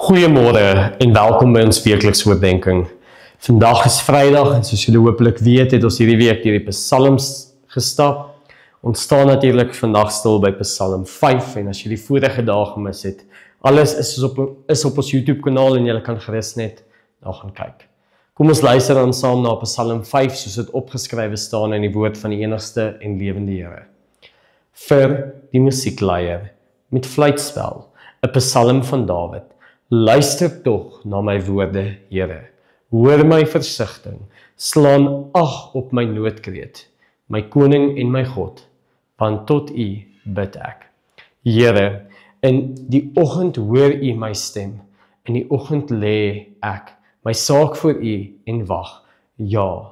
Goeiemôre en welkom by ons weeklikse oordeenking. Vandag is Vrydag en soos julle hopelik weet, het ons hierdie week deur die Psalms gestap. Ons staan natuurlik vandag stil by Psalm 5 en as jy die vorige dae gemis het, alles is op ons YouTube kanaal en jy kan gerus net daar gaan kyk. Kom ons luister dan saam na Psalm 5 soos dit opgeskrywe staan in die woord van die enigste en lewende Here. Vir die musiekleier met fluitspel, 'n Psalm van Dawid. Luister tog na my woorde, Here. Hoor my versigtiging, slaan ag op my noodkreet, my koning en my God, want tot U bid ek. Here, in die oggend hoor U my stem, in die oggend lê ek my saak voor U en wag. Ja,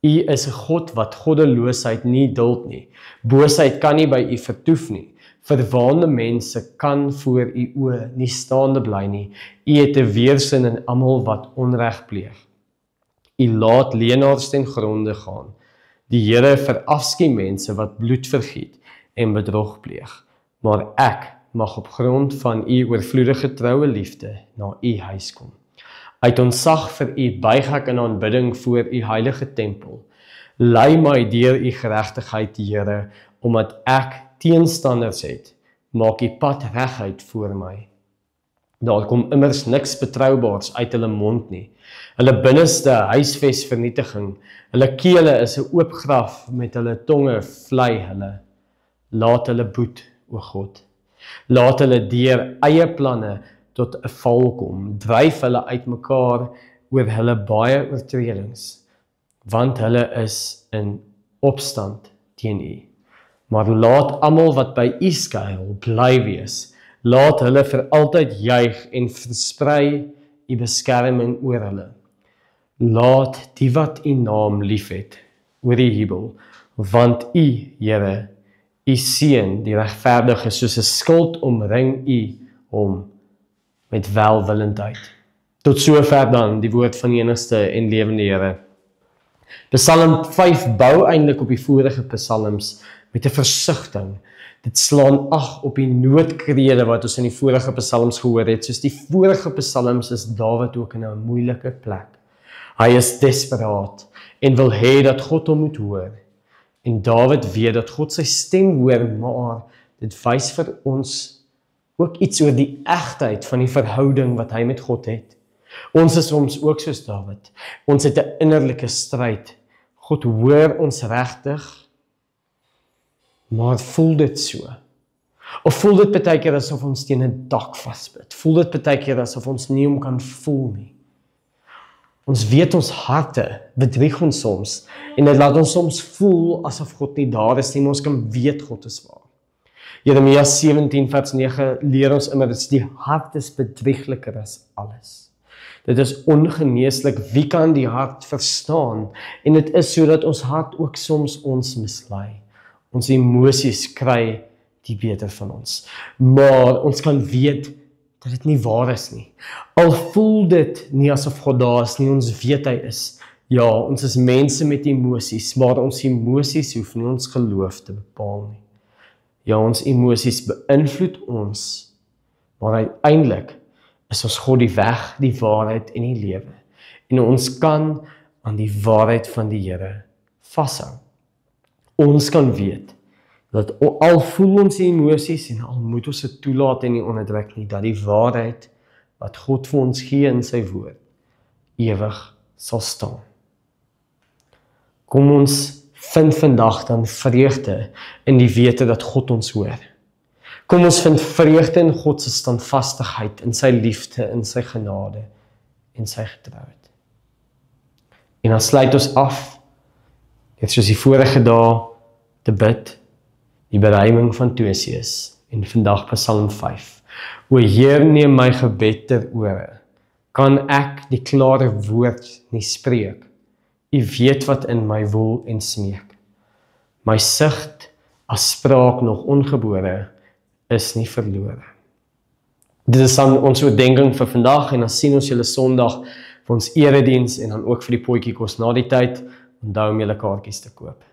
U is 'n God wat goddeloosheid nie duld nie. Boosheid kan nie by U vertoef nie. Verwaande mense kan voor U oë nie staande bly nie. U het 'n weerstand in almal wat onreg pleeg. U laat leenaars ten gronde gaan. Die Here verafskie mense wat bloed vergiet en bedrog pleeg. Maar ek mag op grond van U oorvloedige troue liefde na U huis kom. Uit ontzag vir U buig ek in aanbidding voor U heilige tempel. Lei my deur U geregtigheid, Here, omdat ek teenstanders het, maak U pad reguit voor my. Daar kom immers niks betroubaars uit hulle mond nie. Hulle binneste huisves vernietiging, hulle kele is 'n oop graf, met hulle tonge vlei hulle. Laat hulle boet, o God. Laat hulle deur eie planne tot 'n val kom, dryf hulle uitmekaar oor hulle baie oortredings, want hulle is in opstand teen U. Maar laat almal wat by U skuil bly wees. Laat hulle vir altyd juig en versprei U beskerming oor hulle. Laat die wat U naam liefhet oor die jubel, want U, Here, U seën die regverdige, soos 'n skild omring U hom met welwillendheid. Tot sover dan die woord van die enigste en lewende Here. Psalm 5 bou eintlik op die vorige psalms met 'n versigtiging. Dit slaan ag op die noodkrede wat ons in die vorige psalms gehoor het. Soos die vorige psalms is Dawid ook in 'n moeilike plek. Hy is desperaat en wil hê dat God hom moet hoor. En Dawid weet dat God sy stem hoor, maar dit wys vir ons ook iets oor die egtheid van die verhouding wat hy met God het. Ons is soms ook soos Dawid. Ons het 'n innerlike stryd. God hoor ons regtig, maar voel dit so? Of voel dit baie keer asof ons teen 'n dak vasbyt? Voel dit baie keer asof ons nie om kan voel nie? Ons weet ons harte bedrieg ons soms, en dit laat ons soms voel asof God nie daar is nie, maar ons kan weet God is waar. Jeremia 17 vers 9 leer ons immer, dat die hart is bedriegliker as alles. Dit is ongeneeslik, wie kan die hart verstaan? En dit is so dat ons hart ook soms ons mislei. Ons emosies kry die beter van ons. Maar ons kan weet dat dit nie waar is nie. Al voel dit nie asof God daar is nie, ons weet hy is. Ja, ons is mense met emosies, maar ons emosies hoef nie ons geloof te bepaal nie. Ja, ons emosies beïnvloed ons, maar uiteindelik is ons God die weg, die waarheid en die lewe. En ons kan aan die waarheid van die Here vashou. Ons kan weet dat al voel ons die emosies en al moet ons dit toelaat en nie onderdruk nie, dat die waarheid wat God vir ons gee in sy woord ewig sal staan. Kom ons vind vandag dan vreugde in die wete dat God ons hoor. Kom ons vind vreugde in God se standvastigheid, in sy liefde, in sy genade en sy getrouheid. En dan sluit ons af, net soos die vorige dae, te bid, die beruiming van Toesius, en vandag Psalm 5. O Heer, neem my gebed ter ore, kan ek die klare woord nie spreek? U weet wat in my woel en smeek. My sigte as spraak nog ongebore is nie verlore. Dit is dan ons oordeenking vir vandag, en dan sien ons julle Sondag vir ons erediens en dan ook vir die potjiekos na die tyd. Onthou om julle kaartjies te koop.